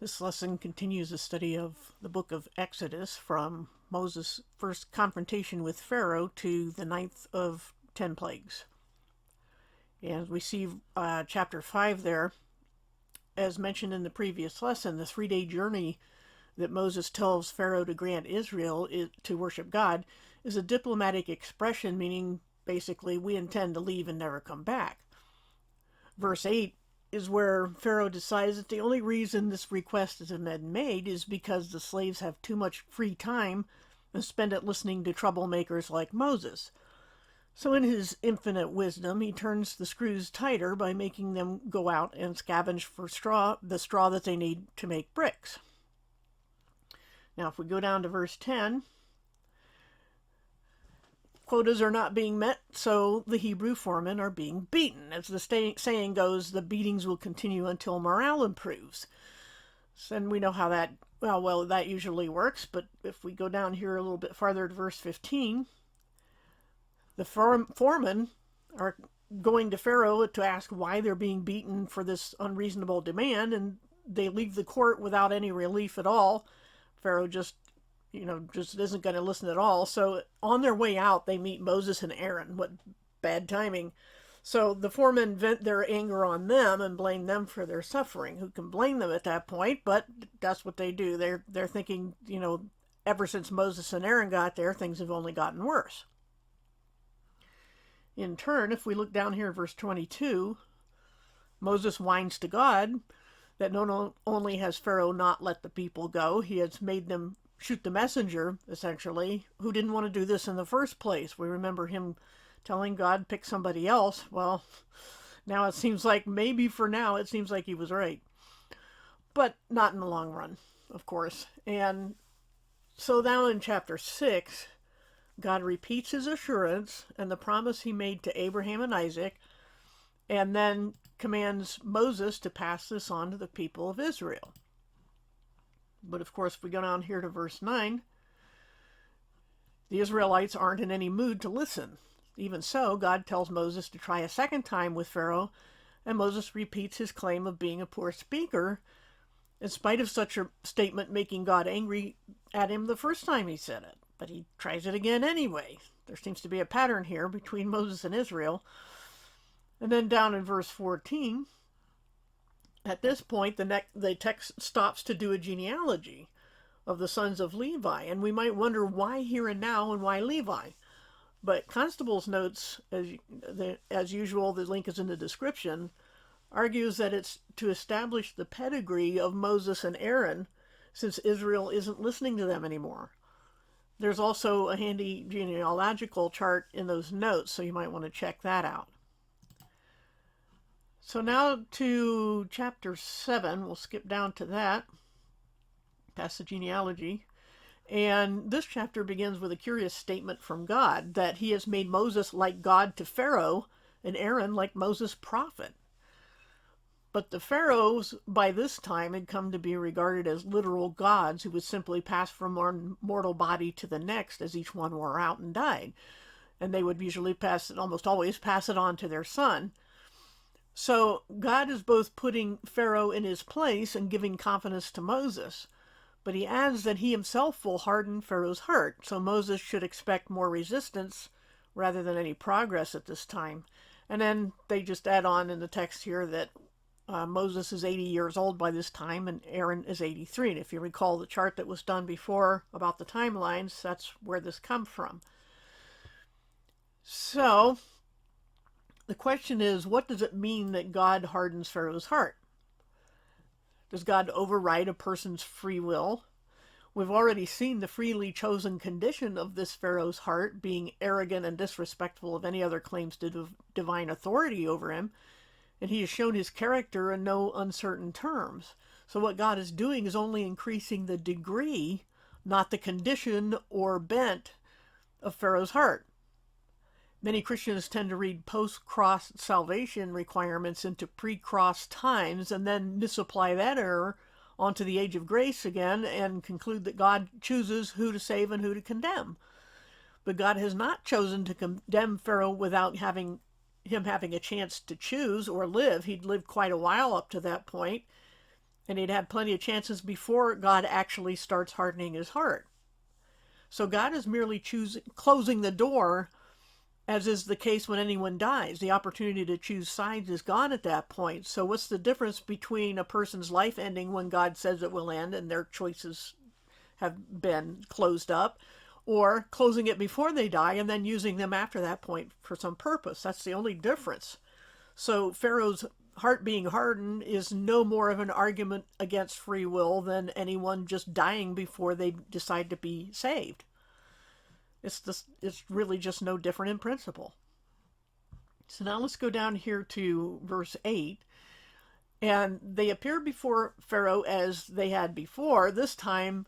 This lesson continues the study of the book of Exodus from Moses' first confrontation with Pharaoh to the ninth of 10 plagues. And we see chapter 5 there. As mentioned in the previous lesson, the 3-day journey that Moses tells Pharaoh to grant Israel to worship God is a diplomatic expression, meaning basically we intend to leave and never come back. Verse 8 is where Pharaoh decides that the only reason this request has been made is because the slaves have too much free time and spend it listening to troublemakers like Moses. So in his infinite wisdom, he turns the screws tighter by making them go out and scavenge for the straw that they need to make bricks. Now if we go down to verse 10, quotas are not being met, so the Hebrew foremen are being beaten. As the saying goes, the beatings will continue until morale improves. And we know how that, that usually works, but if we go down here a little bit farther to verse 15, the foremen are going to Pharaoh to ask why they're being beaten for this unreasonable demand, and they leave the court without any relief at all. Pharaoh just isn't going to listen at all. So on their way out, they meet Moses and Aaron. What bad timing. So the foremen vent their anger on them and blame them for their suffering. Who can blame them at that point? But that's what they do. They're thinking, ever since Moses and Aaron got there, things have only gotten worse. In turn, if we look down here at verse 22, Moses whines to God that not only has Pharaoh not let the people go, he has made them shoot the messenger, essentially, who didn't want to do this in the first place. We remember him telling God, pick somebody else. Well, now it seems like, maybe for now, it seems like he was right. But not in the long run, of course. And so now in chapter 6, God repeats his assurance and the promise he made to Abraham and Isaac, and then commands Moses to pass this on to the people of Israel. But of course, if we go down here to verse 9, the Israelites aren't in any mood to listen. Even so, God tells Moses to try a second time with Pharaoh, and Moses repeats his claim of being a poor speaker, in spite of such a statement making God angry at him the first time he said it. But he tries it again anyway. There seems to be a pattern here between Moses and Israel. And then down in verse 14, at this point, the text stops to do a genealogy of the sons of Levi, and we might wonder why here and now and why Levi. But Constable's notes, as usual, the link is in the description, argues that it's to establish the pedigree of Moses and Aaron, since Israel isn't listening to them anymore. There's also a handy genealogical chart in those notes, so you might want to check that out. So now to chapter 7, we'll skip down to that, past the genealogy. And this chapter begins with a curious statement from God that he has made Moses like God to Pharaoh and Aaron like Moses' prophet. But the pharaohs by this time had come to be regarded as literal gods who would simply pass from one mortal body to the next as each one wore out and died. And they would usually almost always pass it on to their son. So God is both putting Pharaoh in his place and giving confidence to Moses, but he adds that he himself will harden Pharaoh's heart, so Moses should expect more resistance rather than any progress at this time. And then they just add on in the text here that Moses is 80 years old by this time and Aaron is 83. And if you recall the chart that was done before about the timelines, that's where this comes from. So the question is, what does it mean that God hardens Pharaoh's heart? Does God override a person's free will? We've already seen the freely chosen condition of this Pharaoh's heart being arrogant and disrespectful of any other claims to divine authority over him, and he has shown his character in no uncertain terms. So what God is doing is only increasing the degree, not the condition or bent of Pharaoh's heart. Many Christians tend to read post-cross salvation requirements into pre-cross times and then misapply that error onto the age of grace again and conclude that God chooses who to save and who to condemn. But God has not chosen to condemn Pharaoh without him having a chance to choose or live. He'd lived quite a while up to that point, And he'd had plenty of chances before God actually starts hardening his heart. So God is merely closing the door, as is the case when anyone dies. The opportunity to choose sides is gone at that point. So what's the difference between a person's life ending when God says it will end and their choices have been closed up, or closing it before they die and then using them after that point for some purpose? That's the only difference. So Pharaoh's heart being hardened is no more of an argument against free will than anyone just dying before they decide to be saved. It's really just no different in principle. So now let's go down here to verse 8. And they appeared before Pharaoh as they had before. This time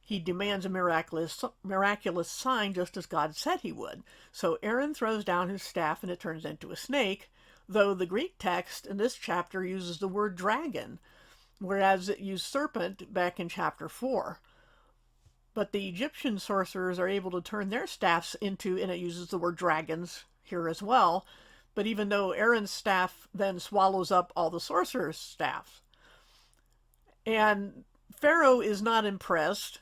he demands a miraculous sign, just as God said he would. So Aaron throws down his staff and it turns into a snake, though the Greek text in this chapter uses the word dragon, whereas it used serpent back in chapter 4. But the Egyptian sorcerers are able to turn their staffs into, and it uses the word dragons here as well, but even though Aaron's staff then swallows up all the sorcerers' staffs. And Pharaoh is not impressed.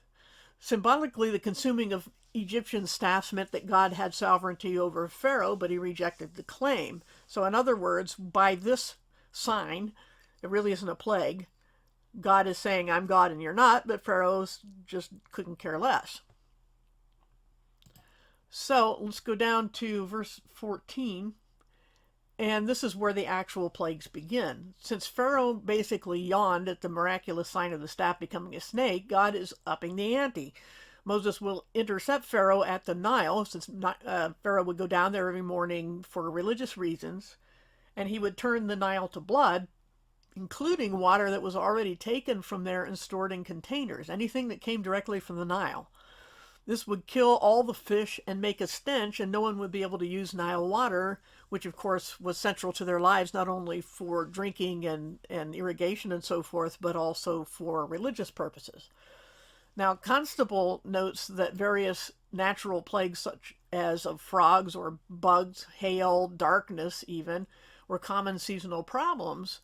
Symbolically, the consuming of Egyptian staffs meant that God had sovereignty over Pharaoh, but he rejected the claim. So in other words, by this sign, it really isn't a plague. God is saying, I'm God and you're not, but Pharaoh just couldn't care less. So let's go down to verse 14. And this is where the actual plagues begin. Since Pharaoh basically yawned at the miraculous sign of the staff becoming a snake, God is upping the ante. Moses will intercept Pharaoh at the Nile, since Pharaoh would go down there every morning for religious reasons, and he would turn the Nile to blood, including water that was already taken from there and stored in containers, anything that came directly from the Nile. This would kill all the fish and make a stench, and no one would be able to use Nile water, which of course was central to their lives, not only for drinking and irrigation and so forth, but also for religious purposes. Now, Constable notes that various natural plagues, such as of frogs or bugs, hail, darkness even, were common seasonal problems,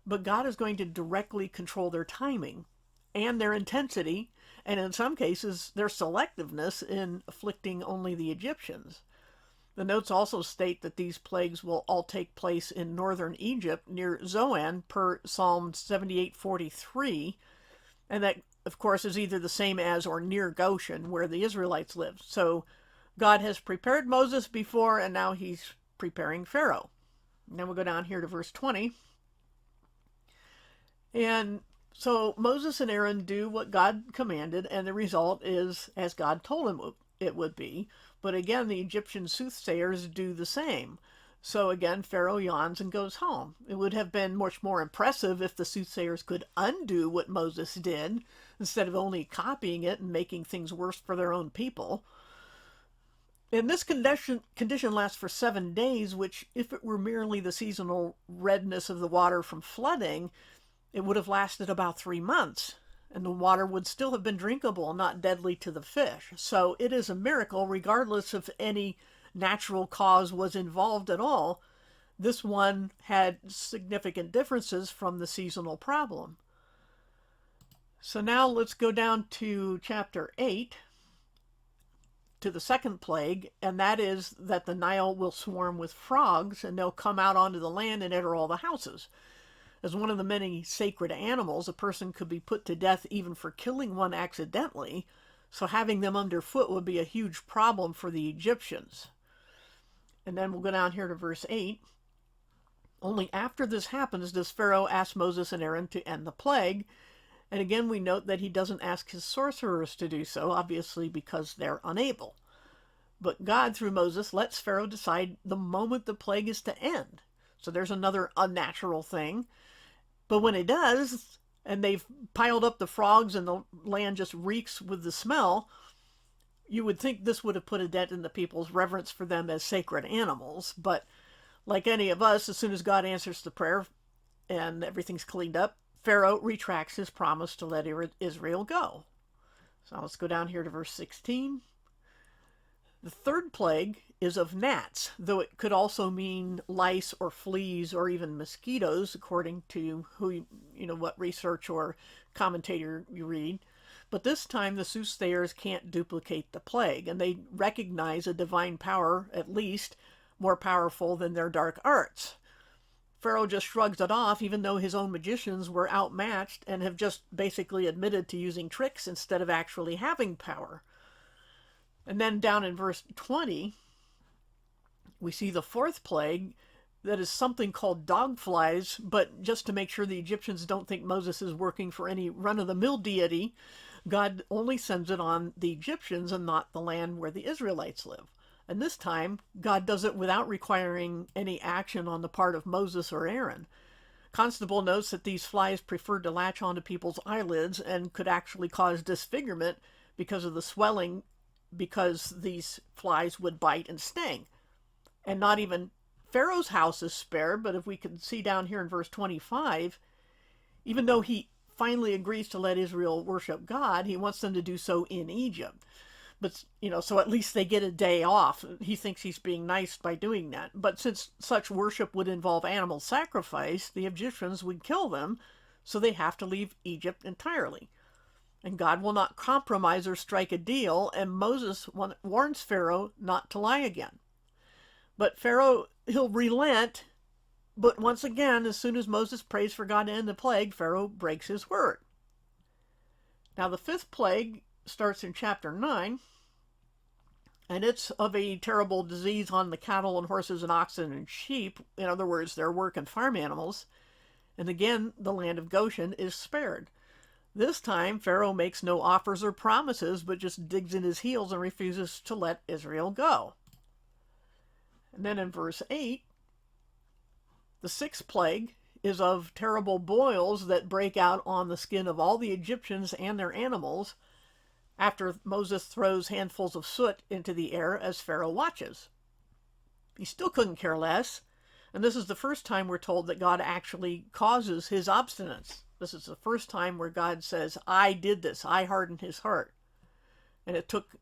but God is going to directly control their timing and their intensity, and in some cases, their selectiveness in afflicting only the Egyptians. The notes also state that these plagues will all take place in northern Egypt near Zoan per Psalm 78:43, and that, of course, is either the same as or near Goshen, where the Israelites lived. So God has prepared Moses before, and now he's preparing Pharaoh. And then we'll go down here to verse 20. And so Moses and Aaron do what God commanded, and the result is as God told him it would be. But again, the Egyptian soothsayers do the same. So again, Pharaoh yawns and goes home. It would have been much more impressive if the soothsayers could undo what Moses did, instead of only copying it and making things worse for their own people. And this condition lasts for 7 days, which, if it were merely the seasonal redness of the water from flooding, it would have lasted about 3 months, and the water would still have been drinkable, not deadly to the fish. So it is a miracle, regardless if any natural cause was involved at all. This one had significant differences from the seasonal problem. So now let's go down to chapter 8, to the second plague, and that is that the Nile will swarm with frogs, and they'll come out onto the land and enter all the houses. As one of the many sacred animals, a person could be put to death even for killing one accidentally, so having them underfoot would be a huge problem for the Egyptians. And then we'll go down here to verse 8. Only after this happens does Pharaoh ask Moses and Aaron to end the plague. And again, we note that he doesn't ask his sorcerers to do so, obviously because they're unable. But God, through Moses, lets Pharaoh decide the moment the plague is to end. So there's another unnatural thing. But when it does, and they've piled up the frogs and the land just reeks with the smell, you would think this would have put a dent in the people's reverence for them as sacred animals. But like any of us, as soon as God answers the prayer and everything's cleaned up, Pharaoh retracts his promise to let Israel go. So let's go down here to verse 16. The third plague is of gnats, though it could also mean lice or fleas or even mosquitoes, according to what research or commentator you read. But this time the soothsayers can't duplicate the plague, and they recognize a divine power, at least, more powerful than their dark arts. Pharaoh just shrugs it off, even though his own magicians were outmatched and have just basically admitted to using tricks instead of actually having power. And then down in verse 20, we see the fourth plague that is something called dog flies, but just to make sure the Egyptians don't think Moses is working for any run-of-the-mill deity, God only sends it on the Egyptians and not the land where the Israelites live. And this time, God does it without requiring any action on the part of Moses or Aaron. Constable notes that these flies preferred to latch onto people's eyelids and could actually cause disfigurement because of the swelling, because these flies would bite and sting. And not even Pharaoh's house is spared, but if we can see down here in verse 25, even though he finally agrees to let Israel worship God, he wants them to do so in Egypt. But, so at least they get a day off. He thinks he's being nice by doing that. But since such worship would involve animal sacrifice, the Egyptians would kill them, so they have to leave Egypt entirely. And God will not compromise or strike a deal, and Moses warns Pharaoh not to lie again. But Pharaoh, he'll relent, but once again, as soon as Moses prays for God to end the plague, Pharaoh breaks his word. Now the fifth plague starts in chapter 9, and it's of a terrible disease on the cattle and horses and oxen and sheep, in other words, their work and farm animals. And again, the land of Goshen is spared. This time, Pharaoh makes no offers or promises, but just digs in his heels and refuses to let Israel go. And then in verse 8, the sixth plague is of terrible boils that break out on the skin of all the Egyptians and their animals after Moses throws handfuls of soot into the air as Pharaoh watches. He still couldn't care less, and this is the first time we're told that God actually causes his obstinance. This is the first time where God says, I did this. I hardened his heart. And it took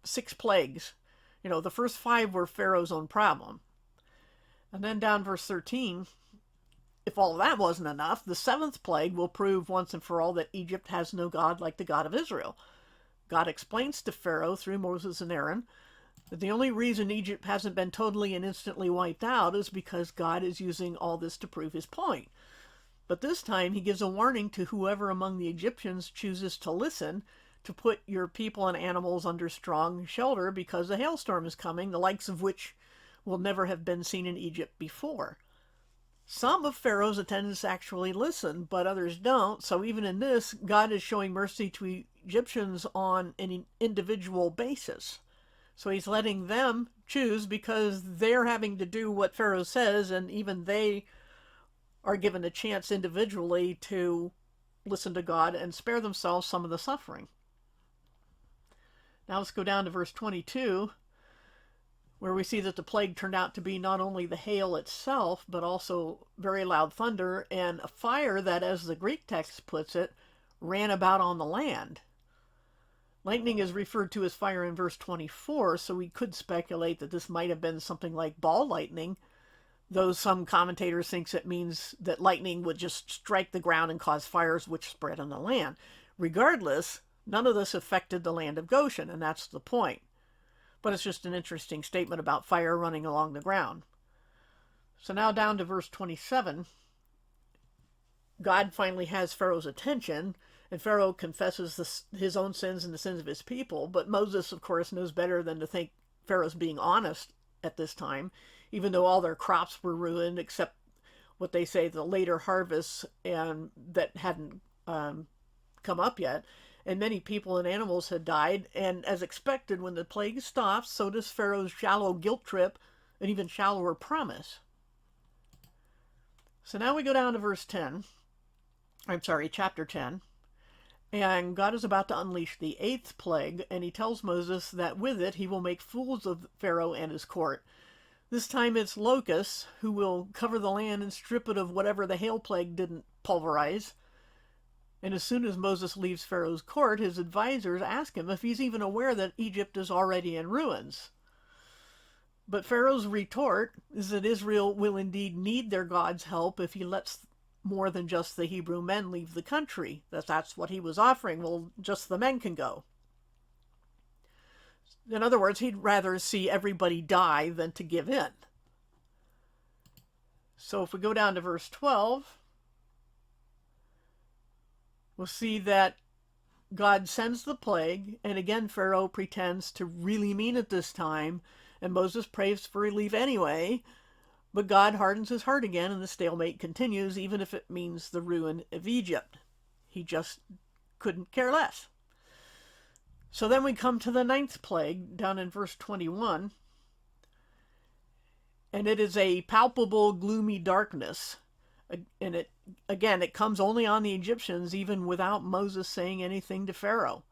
6 plagues. The first 5 were Pharaoh's own problem. And then down verse 13, if all that wasn't enough, the 7th plague will prove once and for all that Egypt has no God like the God of Israel. God explains to Pharaoh through Moses and Aaron that the only reason Egypt hasn't been totally and instantly wiped out is because God is using all this to prove his point. But this time he gives a warning to whoever among the Egyptians chooses to listen to put your people and animals under strong shelter because a hailstorm is coming, the likes of which will never have been seen in Egypt before. Some of Pharaoh's attendants actually listen, but others don't. So even in this, God is showing mercy to Egyptians on an individual basis. So he's letting them choose because they're having to do what Pharaoh says, and even they are given a chance individually to listen to God and spare themselves some of the suffering. Now let's go down to verse 22, where we see that the plague turned out to be not only the hail itself, but also very loud thunder and a fire that, as the Greek text puts it, ran about on the land. Lightning is referred to as fire in verse 24, so we could speculate that this might have been something like ball lightning, though some commentators think it means that lightning would just strike the ground and cause fires which spread on the land. Regardless, none of this affected the land of Goshen, and that's the point. But it's just an interesting statement about fire running along the ground. So now down to verse 27, God finally has Pharaoh's attention, and Pharaoh confesses his own sins and the sins of his people, but Moses, of course, knows better than to think Pharaoh's being honest at this time, even though all their crops were ruined except what they say the later harvests and that hadn't come up yet, and many people and animals had died. And as expected, when the plague stops, so does Pharaoh's shallow guilt trip, an even shallower promise. So now we go down to chapter 10, and God is about to unleash the 8th plague, and he tells Moses that with it he will make fools of Pharaoh and his court. This time it's locusts who will cover the land and strip it of whatever the hail plague didn't pulverize. And as soon as Moses leaves Pharaoh's court, his advisors ask him if he's even aware that Egypt is already in ruins. But Pharaoh's retort is that Israel will indeed need their God's help if he lets more than just the Hebrew men leave the country. That's what he was offering. Well, just the men can go. In other words, he'd rather see everybody die than to give in. So if we go down to verse 12, we'll see that God sends the plague, and again Pharaoh pretends to really mean it this time, and Moses prays for relief anyway, but God hardens his heart again, and the stalemate continues, even if it means the ruin of Egypt. He just couldn't care less. So then we come to the 9th plague, down in verse 21, and it is a palpable, gloomy darkness. And it comes only on the Egyptians, even without Moses saying anything to Pharaoh.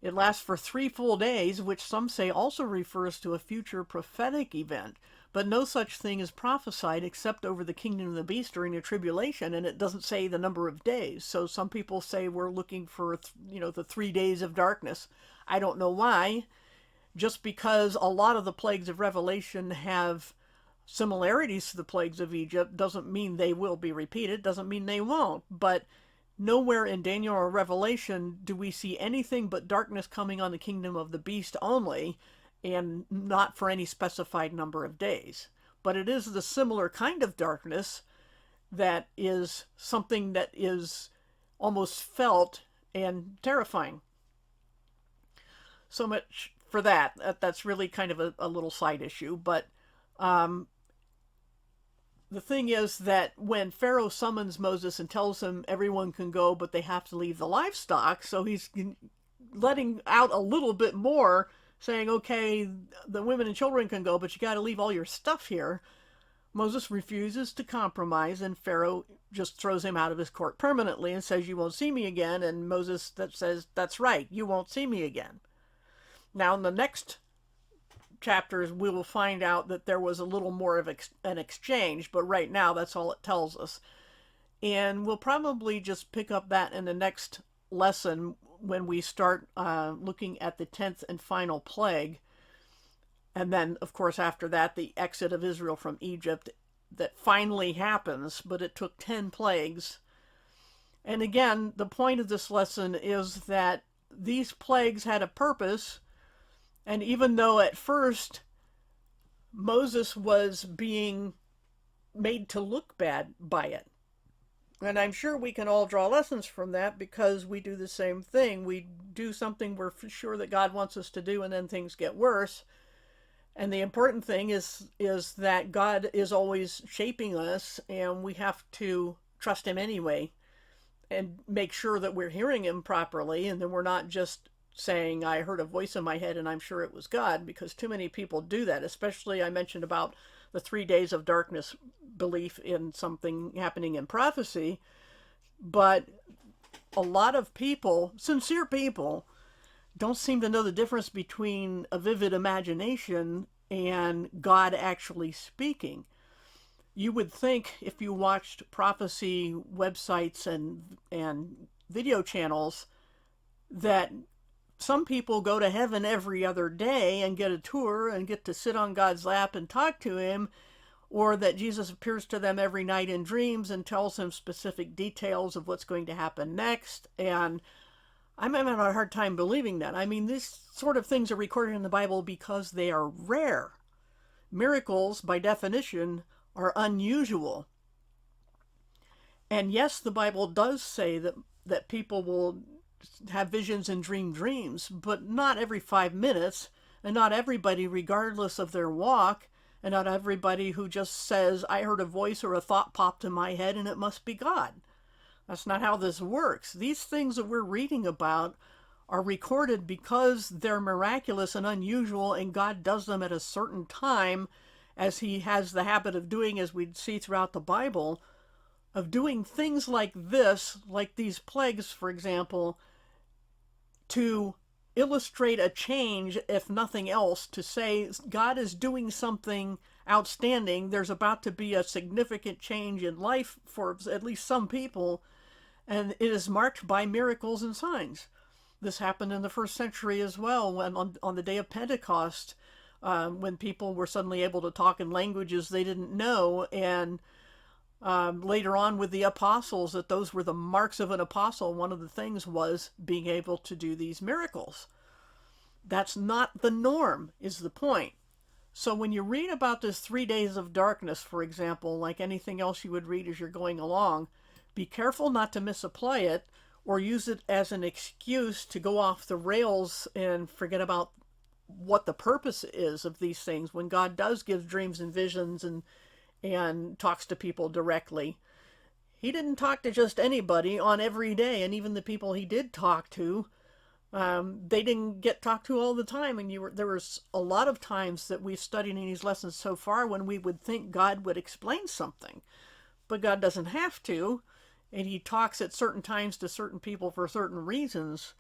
It lasts for 3 full days, which some say also refers to a future prophetic event. But no such thing is prophesied except over the kingdom of the beast during the tribulation, and it doesn't say the number of days. So some people say we're looking for, the 3 days of darkness. I don't know why. Just because a lot of the plagues of Revelation have similarities to the plagues of Egypt doesn't mean they will be repeated, doesn't mean they won't. But nowhere in Daniel or Revelation do we see anything but darkness coming on the kingdom of the beast only, and not for any specified number of days. But it is the similar kind of darkness that is something that is almost felt and terrifying. So much for that. That's really kind of a little side issue. But the thing is that when Pharaoh summons Moses and tells him everyone can go, but they have to leave the livestock, so he's letting out a little bit more, saying, okay, the women and children can go, but you got to leave all your stuff here. Moses refuses to compromise, and Pharaoh just throws him out of his court permanently and says, you won't see me again. And Moses says, that's right, you won't see me again. Now, in the next chapters, we will find out that there was a little more of an exchange, but right now that's all it tells us. And we'll probably just pick up that in the next lesson when we start looking at the 10th and final plague. And then, of course, after that, the exit of Israel from Egypt that finally happens, but it took 10 plagues. And again, the point of this lesson is that these plagues had a purpose. And even though at first Moses was being made to look bad by it, and I'm sure we can all draw lessons from that because we do the same thing. We do something we're sure that God wants us to do, and then things get worse. And the important thing is that God is always shaping us, and we have to trust him anyway and make sure that we're hearing him properly, and then we're not just saying, I heard a voice in my head and I'm sure it was God, because too many people do that. Especially, I mentioned about the 3 days of darkness belief in something happening in prophecy. But a lot of people, sincere people, don't seem to know the difference between a vivid imagination and God actually speaking. You would think if you watched prophecy websites and video channels that some people go to heaven every other day and get a tour and get to sit on God's lap and talk to him, or that Jesus appears to them every night in dreams and tells them specific details of what's going to happen next. And I'm having a hard time believing that. I mean, these sort of things are recorded in the Bible because they are rare. Miracles, by definition, are unusual. And yes, the Bible does say that people will have visions and dream dreams, but not every 5 minutes, and not everybody regardless of their walk, and not everybody who just says, I heard a voice or a thought popped in my head and it must be God. That's not how this works. These things that we're reading about are recorded because they're miraculous and unusual, and God does them at a certain time, as he has the habit of doing, as we see throughout the Bible, of doing things like this, like these plagues, for example, to illustrate a change, if nothing else, to say God is doing something outstanding. There's about to be a significant change in life for at least some people, and it is marked by miracles and signs. This happened in the first century as well, when on the day of Pentecost, when people were suddenly able to talk in languages they didn't know. And later on with the apostles, that those were the marks of an apostle. One of the things was being able to do these miracles. That's not the norm, is the point. So when you read about this 3 days of darkness, for example, like anything else you would read as you're going along, be careful not to misapply it or use it as an excuse to go off the rails and forget about what the purpose is of these things when God does give dreams and visions and talks to people directly. He didn't talk to just anybody on every day, and even the people he did talk to, they didn't get talked to all the time. And there was a lot of times that we've studied in these lessons so far when we would think God would explain something, but God doesn't have to, and he talks at certain times to certain people for certain reasons.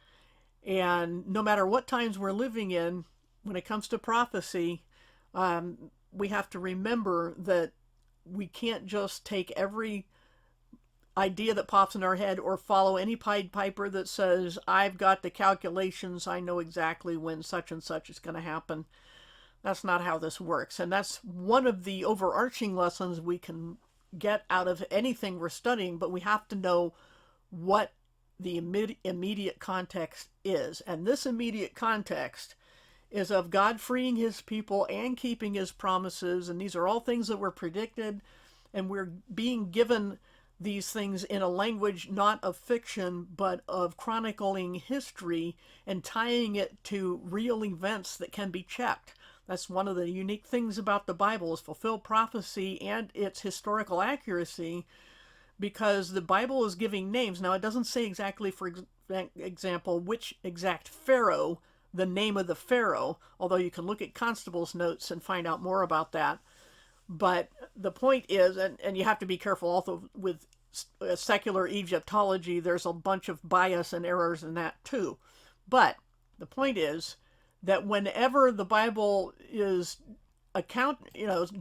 And no matter what times we're living in, when it comes to prophecy, we have to remember that we can't just take every idea that pops in our head or follow any Pied Piper that says, I've got the calculations, I know exactly when such and such is going to happen. That's not how this works. And that's one of the overarching lessons we can get out of anything we're studying, but we have to know what the immediate context is. And this immediate context is of God freeing his people and keeping his promises. And these are all things that were predicted, and we're being given these things in a language not of fiction, but of chronicling history and tying it to real events that can be checked. That's one of the unique things about the Bible, is fulfilled prophecy and its historical accuracy, because the Bible is giving names. Now, it doesn't say exactly, for example, which exact Pharaoh, the name of the Pharaoh, although you can look at Constable's notes and find out more about that. But the point is, and you have to be careful also with secular Egyptology, there's a bunch of bias and errors in that too. But the point is that whenever the Bible is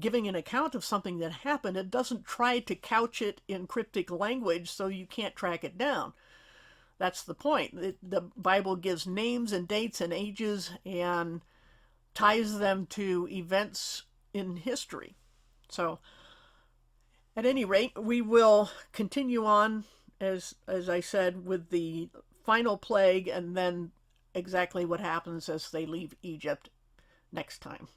giving an account of something that happened, it doesn't try to couch it in cryptic language so you can't track it down. That's the point. The Bible gives names and dates and ages and ties them to events in history. So, at any rate, we will continue on, as I said, with the final plague and then exactly what happens as they leave Egypt next time.